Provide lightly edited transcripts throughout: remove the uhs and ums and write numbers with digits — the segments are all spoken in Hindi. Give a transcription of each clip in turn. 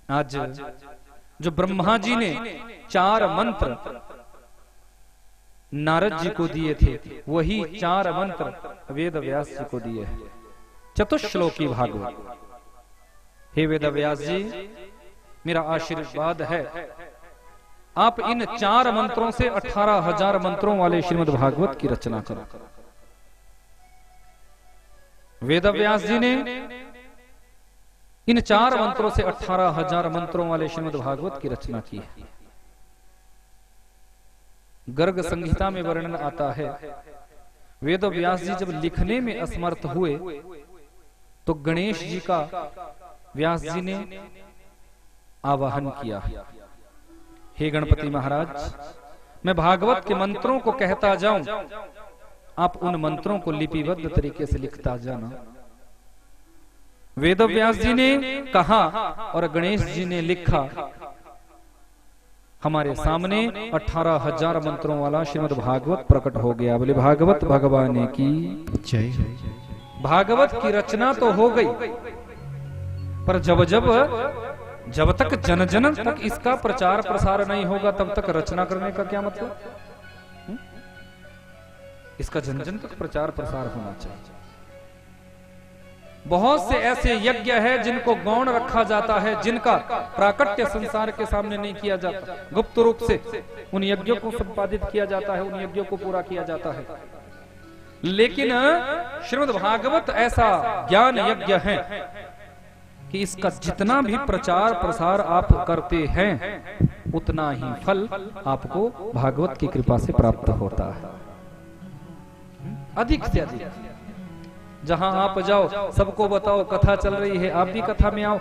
आज जो ब्रह्मा जी ने 4 मंत्र नारद जी को दिए थे, वही 4 मंत्र वेद व्यास जी को दिए हैं। चतुश्लोकी भागवत। हे वेद व्यास जी, मेरा आशीर्वाद है, आप इन 4 मंत्रों से 18,000 मंत्रों वाले श्रीमद् भागवत की रचना करो। वेद व्यास जी ने इन 4 मंत्रों से 18,000 मंत्रों वाले श्रीमद् भागवत की रचना की है। गर्ग संहिता में वर्णन आता है, वेद व्यास जी जब लिखने में असमर्थ हुए तो गणेश जी का व्यास जी ने आवाहन किया। हे गणपति महाराज, मैं भागवत के मंत्रों को कहता जाऊं, आप उन मंत्रों को लिपिबद्ध तरीके से लिखता जाना। वेद व्यास जी ने कहा और गणेश जी ने लिखा। हमारे सामने 18,000 मंत्रों वाला श्रीमद् भागवत प्रकट हो गया। बोले भागवत भगवान की जय। भागवत की रचना तो हो गई, पर जब तक जन जन तक इसका प्रचार प्रसार नहीं होगा, तब तक रचना करने का क्या मतलब? इसका जन जन तक प्रचार प्रसार होना चाहिए। बहुत से ऐसे यज्ञ है जिनको गौण रखा जाता है, जिनका प्राकट्य संसार के सामने नहीं किया जाता, गुप्त रूप से उन यज्ञों को संपादित किया जाता है, उन यज्ञों को पूरा किया जाता है। लेकिन श्रीमद् भागवत ऐसा ज्ञान यज्ञ है कि इसका जितना भी प्रचार प्रसार आप करते हैं, उतना ही फल आपको भागवत की कृपा से प्राप्त होता है, अधिक से अधिक। जहां आप जाओ, सबको बताओ कथा चल रही है, आप भी कथा में आओ।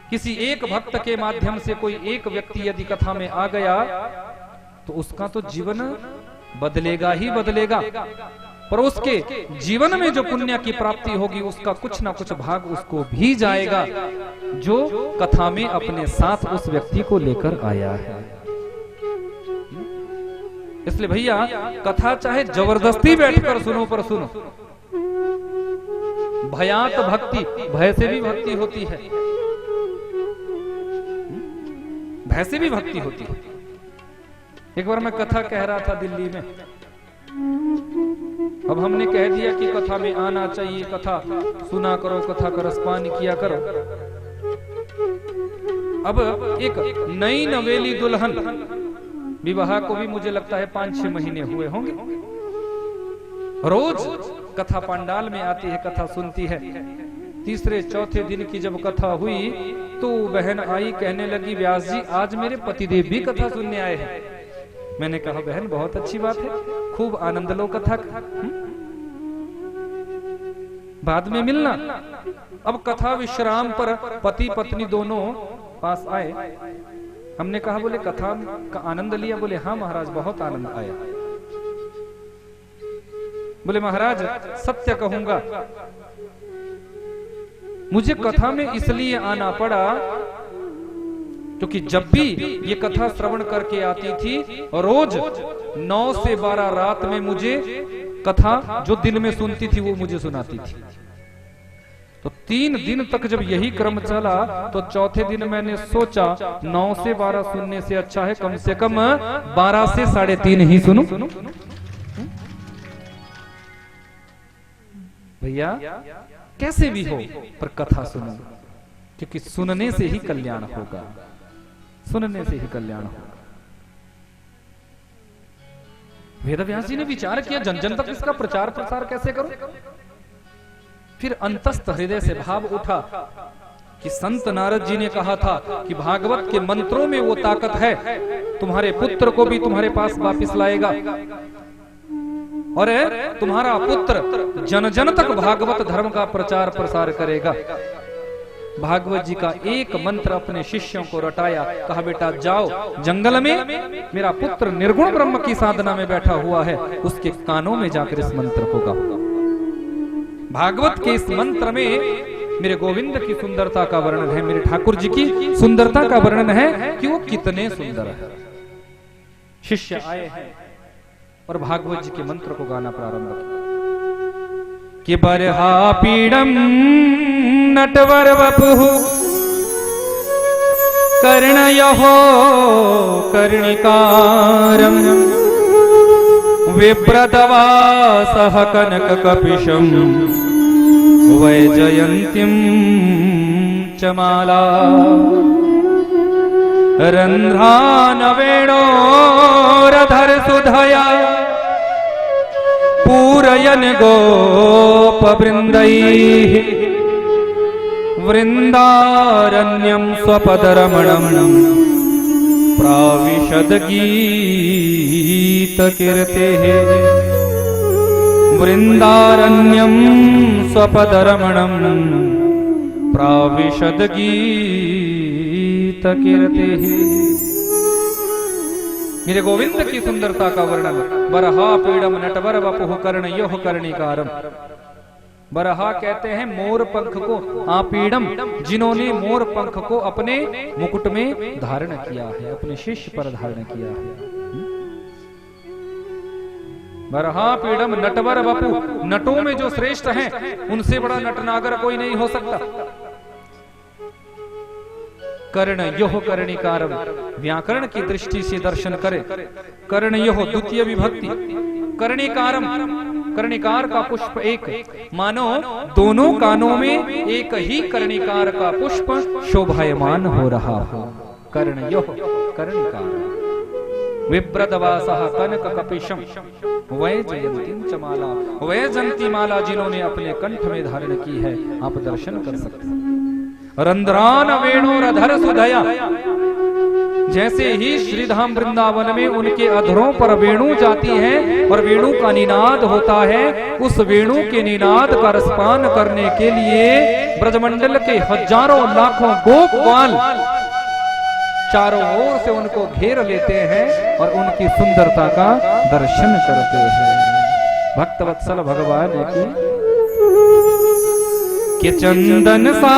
किसी एक भक्त के माध्यम से कोई एक व्यक्ति यदि कथा में आ गया तो उसका तो जीवन बदलेगा ही बदलेगा, पर उसके जीवन में जो पुण्य की प्राप्ति होगी उसका कुछ ना कुछ भाग उसको भी जाएगा, जो कथा में अपने साथ उस व्यक्ति को लेकर आया है। इसलिए भैया, कथा चाहे जबरदस्ती बैठकर सुनो, पर सुनो। भयात भक्ति, भय से भी भक्ति होती है, भय से भी भक्ति होती है। एक बार मैं कथा कह रहा था दिल्ली में, अब हमने कह दिया कि कथा में आना चाहिए, कथा सुना करो, कथा का रसपान किया करो। अब एक नई नवेली दुल्हन, विवाह को भी मुझे लगता है 5-6 महीने हुए होंगे, रोज कथा पंडाल में आती है, कथा सुनती है। तीसरे चौथे दिन की जब कथा हुई तो बहन आई, कहने लगी, व्यास जी आज मेरे पतिदेव भी कथा सुनने आए हैं। मैंने कहा बहन बहुत अच्छी बात है, खूब आनंद लो कथा का, बाद में मिलना। अब कथा विश्राम पर पति पत्नी दोनों पास आए। हमने कहा, बोले कथा का आनंद लिया? बोले हाँ महाराज, बहुत आनंद आया। बोले महाराज सत्य कहूंगा, मुझे कथा में इसलिए आना पड़ा क्योंकि जब भी ये कथा श्रवण करके आती थी, रोज 9 से 12 रात में मुझे कथा जो दिन में सुनती थी वो मुझे सुनाती थी। तो 3 दिन तक जब यही क्रम चला तो चौथे दिन मैंने सोचा 9 से 12 सुनने से अच्छा है कम से कम 12 से 3.5 ही सुनूं। भैया कैसे भी हो पर कथा सुनो, क्योंकि सुनने से ही कल्याण होगा, सुनने से ही कल्याण होगा। वेदव्यास जी ने विचार किया, जन जन तक इसका प्रचार प्रसार कैसे करो। फिर अंतस्थ हृदय से भाव उठा कि संत नारद जी ने कहा था कि भागवत के मंत्रों में वो ताकत है, तुम्हारे पुत्र को भी तुम्हारे पास वापिस लाएगा, और तुम्हारा पुत्र जन जन तक भागवत धर्म का प्रचार प्रसार करेगा। भागवत जी का एक मंत्र अपने शिष्यों को रटाया, कहा बेटा जाओ जंगल में, मेरा पुत्र निर्गुण ब्रह्म की साधना में बैठा हुआ है, उसके कानों में जाकर इस मंत्र को गाओ। भागवत के इस मंत्र में मेरे गोविंद की सुंदरता का वर्णन है, मेरे ठाकुर जी की सुंदरता का वर्णन है कि वो कितने सुंदर है। शिष्य आए हैं और भागवत जी के मंत्र को गाना प्रारंभ किया कि बरहा पीड़म नटवर वपुः कर्णयो कर्णिकारं विप्रतवासः कनककपिशं वैजयन्तीं च माला रन्ध्रानवेणोरधरसुधया पूरयन् गोपवृन्दैः वृन्दारण्यं स्वपदरमणं प्राविशद्गीतकीर्तेः वृन्दारण्यं स्वपदरमणं प्राविशद्गीतकीर्तेः। मेरे गोविंद की सुंदरता का वर्णन। बरहा पीड़म नटवर वपुः कर्णयोः कर्णिकारम। बरहा कहते हैं मोर पंख को, आपीड़म जिन्होंने मोर पंख को अपने मुकुट में धारण किया है, अपने शिष्य पर धारण किया है। बरहा पीड़म नटवर वपु, नटों में जो श्रेष्ठ हैं उनसे बड़ा नटनागर कोई नहीं हो सकता। कर्णयोः कर्णिकारम, व्याकरण की दृष्टि से दर्शन करे। कर्णयोः द्वितीय विभक्ति, कर्णिकारम कर्णिकार का पुष्प एक, मानो दोनों कानों में एक ही कर्णिकार का पुष्प शोभायमान हो रहा हो। कर्णयोः कर्णिकार विप्रतवासः कनककपिशं वैजयन्तीं च माला, वैजयंती माला जिन्होंने अपने कंठ में धारण की है, आप दर्शन कर सकते हैं। रंध्रान वेणोरधर सुधया, जैसे ही श्रीधाम वृंदावन में उनके अधरों पर वेणु जाती है और वेणु का निनाद होता है, उस वेणु के निनाद का रसपान करने के लिए ब्रजमंडल के हजारों लाखों गोप ग्वाल चारों ओर से उनको घेर लेते हैं और उनकी सुंदरता का दर्शन करते हैं। भक्तवत्सल भगवान की कि चंदन सा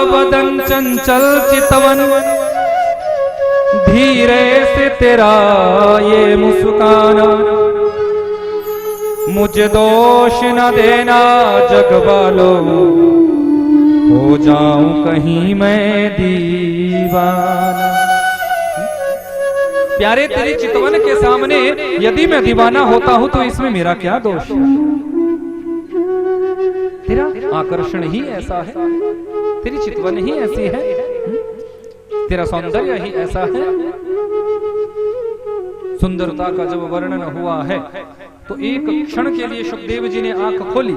बदन चंचल चितवन, धीरे से तेरा ये मुस्काना, मुझे दोष न देना जग वालों, हो जाऊं कहीं मैं दीवाना। प्यारे तेरी चितवन के सामने यदि मैं दीवाना होता हूं तो इसमें मेरा क्या दोष है? तेरा आकर्षण ही ऐसा है, तेरी चितवन ही ऐसी है, तेरा सौंदर्य ही ऐसा है। सुंदरता का जब वर्णन हुआ है तो एक क्षण के लिए सुखदेव जी ने आंख खोली,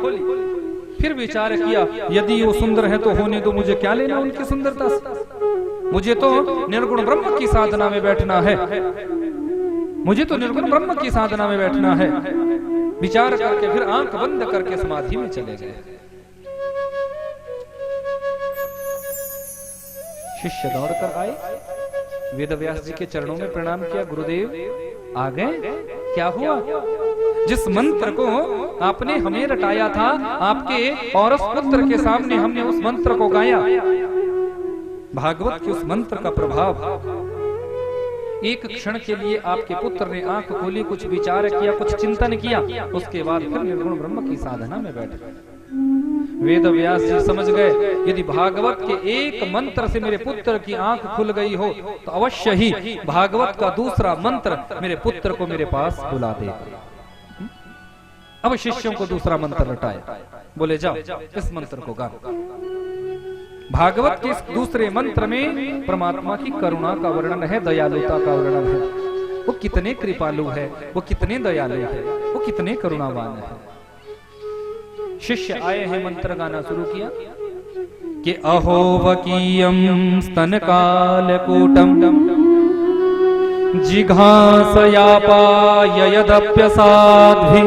फिर विचार किया यदि वो सुंदर है तो होने दो, मुझे क्या लेना उनकी सुंदरता से, मुझे तो निर्गुण ब्रह्म की साधना में बैठना है, मुझे तो निर्गुण ब्रह्म की साधना में बैठना है। विचार करके फिर आंख बंद करके समाधि में चले गए। शिष्य दौड़कर आए, वेदव्यास जी के चरणों में प्रणाम किया, गुरुदेव आ गए, क्या हुआ? जिस मंत्र को आपने हमें रटाया था आपके औरस पुत्र के सामने, हमने उस मंत्र को गाया। भागवत के उस मंत्र का प्रभाव, एक क्षण के लिए आपके पुत्र ने आंख खोली, कुछ विचार किया, कुछ चिंतन किया, उसके बाद फिर निर्गुण ब्रह्म की साधना में बैठ गए। वेद व्यास जी समझ गए यदि भागवत के एक मंत्र से मेरे पुत्र की आंख खुल गई हो तो अवश्य ही भागवत का दूसरा मंत्र मेरे पुत्र को मेरे पास बुला दे। अब शिष्यों को दूसरा मंत्र रटाए, बोले जाओ इस मंत्र को गाओ। भागवत के इस दूसरे मंत्र में परमात्मा की करुणा का वर्णन है, दयालुता का वर्णन है। वो कितने कृपालु है, वो कितने दयालु है, वो कितने करुणावान है। शिष्य आए हैं, मंत्र गाना शुरू किया कि अहो वकीयम स्तनकालकूटम जिघासयापाययदप्यसाध्वी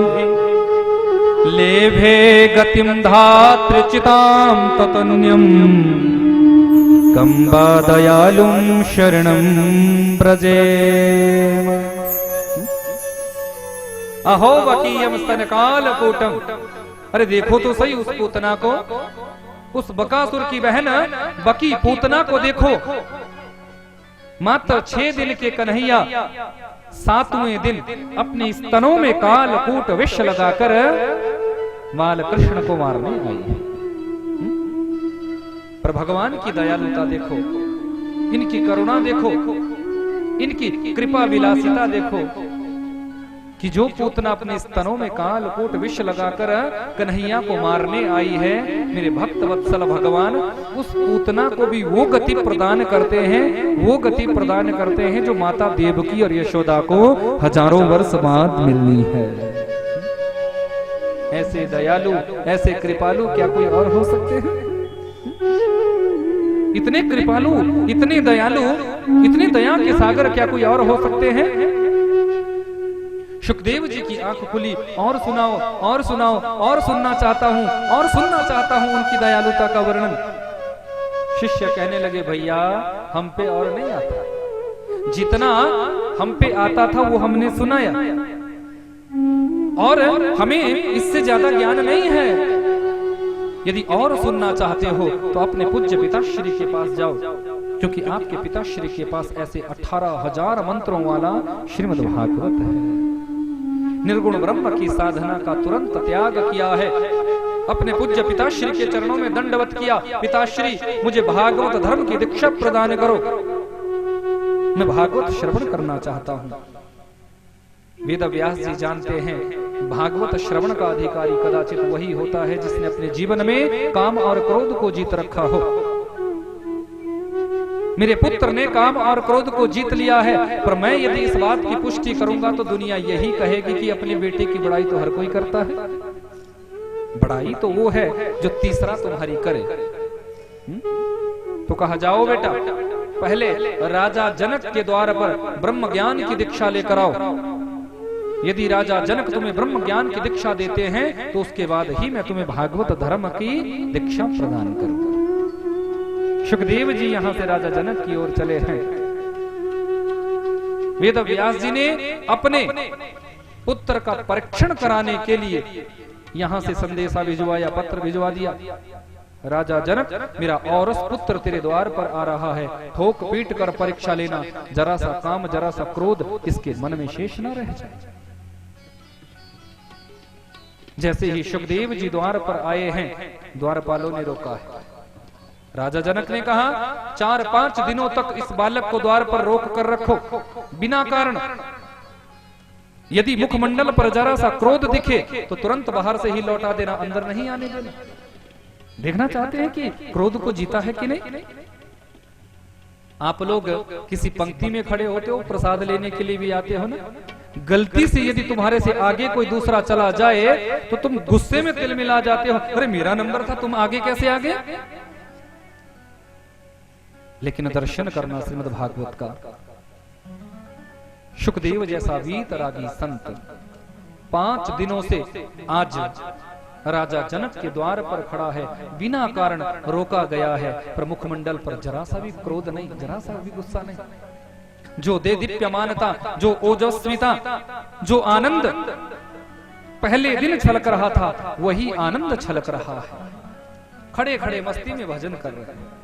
लेभे गतिम धातृचितां ततन्यम कंबा दयालुं शरणं ब्रजे। अहो वकीयम स्तनकालकूटम, अरे देखो तो सही उस पूतना को, उस बकासुर की बहन बकी पूतना को देखो। मात्र 6 दिन के कन्हैया 7वें दिन अपने स्तनों में कालकूट विष लगाकर बाल कृष्ण को मारने आई है। पर भगवान की दयालुता देखो, इनकी करुणा देखो, इनकी कृपा विलासिता देखो कि जो पूतना अपने स्तनों में कालकूट विष लगाकर कन्हैया को मारने आई है, मेरे भक्त वत्सल भगवान उस पूतना को भी वो गति प्रदान करते हैं, वो गति प्रदान करते हैं जो माता देवकी और यशोदा को हजारों वर्ष बाद मिलनी है। ऐसे दयालु, ऐसे कृपालु क्या कोई और हो सकते हैं? इतने कृपालु, इतने दयालु, इतने दया के सागर क्या कोई और हो सकते हैं? सुखदेव जी की आंख खुली, और सुनाओ, और सुनाओ, और सुनना चाहता हूं, और सुनना चाहता हूं उनकी दयालुता का वर्णन। शिष्य कहने लगे, भैया हम पे और नहीं आता, जितना हम पे आता था वो हमने सुनाया, और हमें इससे ज्यादा ज्ञान नहीं है। यदि और सुनना चाहते हो तो अपने पूज्य पिताश्री के पास जाओ, क्योंकि आपके पिताश्री के पास ऐसे 18,000 मंत्रों वाला श्रीमद् भागवत है। निर्गुण ब्रह्म की साधना का तुरंत त्याग किया है, अपने पूज्य पिताश्री के चरणों में दंडवत किया, पिताश्री मुझे भागवत धर्म की दीक्षा प्रदान करो, मैं भागवत श्रवण करना चाहता हूं। वेद व्यास जी जानते हैं भागवत श्रवण का अधिकारी कदाचित वही होता है जिसने अपने जीवन में काम और क्रोध को जीत रखा हो। मेरे पुत्र ने काम और क्रोध को जीत लिया है, पर मैं यदि इस बात की पुष्टि करूंगा तो दुनिया यही कहेगी कि अपने बेटे की बड़ाई तो हर कोई करता है। बड़ाई तो वो है जो तीसरा तुम्हारी करे। तो कहा, जाओ बेटा, पहले राजा जनक के द्वार पर ब्रह्म ज्ञान की दीक्षा लेकर आओ। यदि राजा जनक तुम्हें ब्रह्म ज्ञान की दीक्षा देते हैं तो उसके बाद ही मैं तुम्हें भागवत धर्म की दीक्षा प्रदान करूंगा। सुखदेव जी यहां से राजा जनक की ओर चले हैं। वेद व्यास जी ने अपने पुत्र का परीक्षण कराने के लिए यहां से संदेशा भिजवाया, पत्र भिजवा दिया। राजा जनक, मेरा औरस पुत्र तेरे द्वार पर आ रहा है, ठोक पीट कर परीक्षा लेना, जरा सा काम, जरा सा क्रोध इसके मन में शेष न रह जाए। जैसे ही सुखदेव जी द्वार पर आए हैं, द्वारपालों ने रोका है। राजा जनक ने कहा, 4-5 दिनों तक इस बालक को द्वार पर रोक कर रखो, बिना कारण। यदि मुखमंडल पर जरा सा क्रोध दिखे तो तुरंत बाहर से ही लौटा देना, अंदर नहीं आने देना। देखना चाहते हैं कि क्रोध को जीता है कि नहीं। आप लोग किसी पंक्ति में खड़े होते हो, प्रसाद लेने के लिए भी आते हो ना, गलती से यदि तुम्हारे से आगे कोई दूसरा चला जाए तो तुम गुस्से में तिल मिला जाते हो, अरे मेरा नंबर था, तुम आगे कैसे आ गए। लेकिन दर्शन करना श्रीमद् भागवत का, सुखदेव जैसा वीतरागी संत 5 दिनों से आज राजा जनक के द्वार पर खड़ा है, बिना कारण रोका गया है, पर मुखमंडल पर जरा सा भी क्रोध नहीं, जरा सा भी गुस्सा नहीं। जो दे दीप्यमानता, जो ओजस्विता, जो आनंद पहले दिन छलक रहा था, वही आनंद छलक रहा है। खड़े खड़े मस्ती में भजन कर रहे हैं।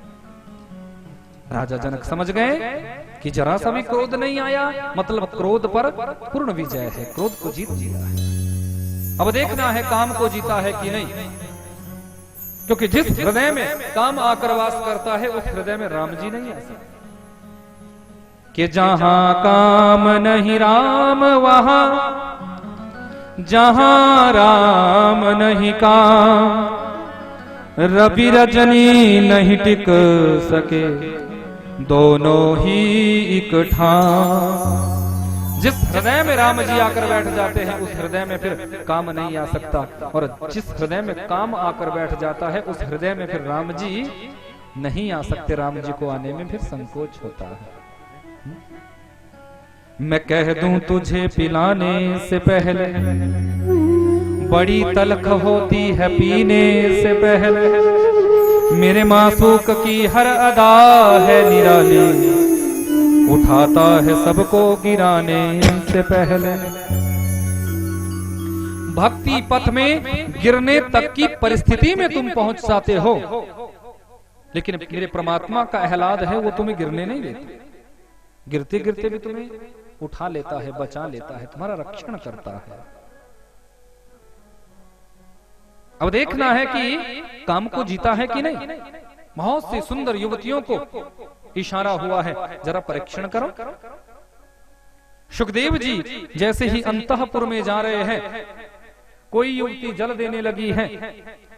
राजा जनक समझ गए कि जरा सा भी क्रोध नहीं आया, मतलब क्रोध पर पूर्ण विजय है, क्रोध को जीत लिया है। अब देखना है काम को जीता है कि नहीं, क्योंकि जिस हृदय में काम आकर वास करता है उस हृदय में राम जी नहीं आ सकते। कि जहां काम नहीं राम वहां, जहां राम नहीं काम, रवि रजनी नहीं टिक सके, दोनों ही एक ठाम। जिस हृदय में राम जी आकर बैठ जाते हैं उस हृदय में फिर काम नहीं आ सकता, और जिस हृदय में काम आकर बैठ जाता है उस हृदय में फिर राम जी नहीं आ सकते। राम जी को आने में फिर संकोच होता है। मैं कह दूं तुझे पिलाने से पहले, बड़ी तलख होती है पीने से पहले, मेरे मासूक की हर अदा है निराली, उठाता है सबको गिराने से पहले। भक्ति पथ में गिरने तक की परिस्थिति में तुम पहुंच जाते हो, लेकिन मेरे परमात्मा का आह्लाद है, वो तुम्हें गिरने नहीं देते। गिरते गिरते भी तुम्हें उठा लेता है, बचा लेता है, तुम्हारा रक्षण करता है। अब देखना है कि काम को जीता है कि नहीं। बहुत सी सुंदर युवतियों को इशारा हुआ है, जरा परीक्षण करो। सुखदेव जी जैसे ही अंतःपुर में जा रहे हैं, कोई युवती जल देने लगी है,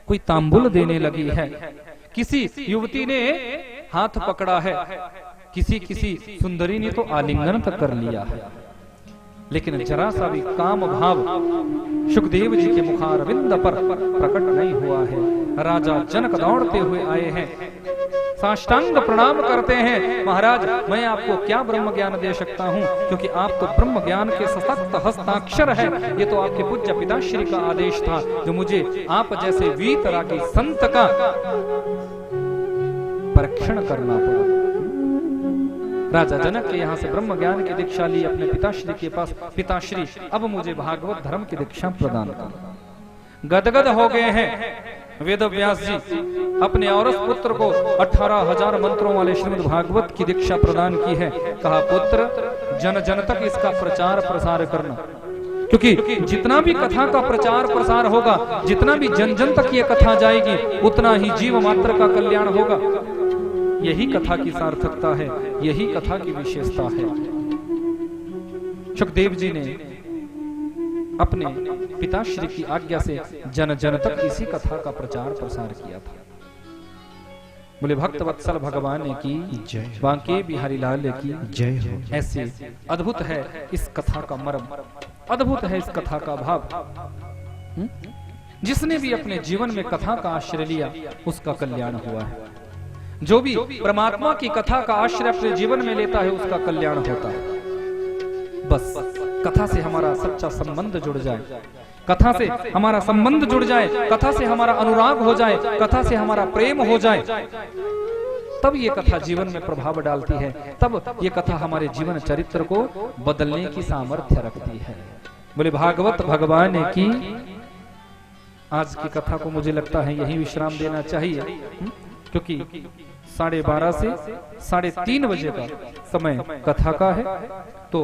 कोई तांबुल देने लगी है, किसी युवती ने हाथ पकड़ा है, किसी सुंदरी ने तो आलिंगन तक कर लिया है, लेकिन जरा सा भी काम भाव सुखदेव जी के मुखारविंद पर प्रकट नहीं हुआ है। राजा जनक दौड़ते हुए आए हैं, साष्टांग प्रणाम करते हैं। महाराज, मैं आपको क्या ब्रह्म ज्ञान दे सकता हूँ, क्योंकि आप तो ब्रह्म ज्ञान के सशक्त हस्ताक्षर है। ये तो आपके पूज्य पिताश्री का आदेश था, जो मुझे आप जैसे वीतरागी संत का परीक्षण करना पड़ा। राजा जनक के यहाँ से ब्रह्म ज्ञान की दीक्षा ली अपने पिताश्री के पास। पिताश्री, अब मुझे भागवत धर्म की दीक्षा प्रदान कर। गदगद हो गए हैं वेद व्यास जी, अपने औरस पुत्र को 18,000 मंत्रों वाले श्रीमद् भागवत की दीक्षा प्रदान की है। कहा, पुत्र, जन जन तक इसका प्रचार प्रसार करना, क्योंकि जितना भी कथा का प्रचार प्रसार होगा, जितना भी जन जन तक ये कथा जाएगी, उतना ही जीव मात्र का कल्याण होगा। यही कथा की सार्थकता है, यही कथा की विशेषता है। सुखदेव जी ने अपने पिताश्री की आज्ञा से जन जन तक इसी कथा का प्रचार प्रसार किया था। बोले भक्त वत्सल भगवान की जय, बांके बिहारी लाल की जय हो। ऐसे अद्भुत है इस कथा का मर्म, अद्भुत है इस कथा का भाव। जिसने भी अपने जीवन में कथा का आश्रय लिया, उसका कल्याण हुआ है। जो भी परमात्मा की कथा का आश्रय अपने जीवन में लेता है, उसका कल्याण होता है। बस कथा से हमारा सच्चा संबंध जुड़ जाए, कथा से हमारा संबंध जुड़ जाए, कथा से हमारा अनुराग हो जाए, कथा से हमारा प्रेम हो जाए, तब ये कथा जीवन में प्रभाव डालती है, तब ये कथा हमारे जीवन चरित्र को बदलने की सामर्थ्य रखती है। बोले भागवत भगवान की। आज की कथा को मुझे लगता है यही विश्राम देना चाहिए, क्योंकि 12:30 से 3:30 बजे का समय कथा का है। तो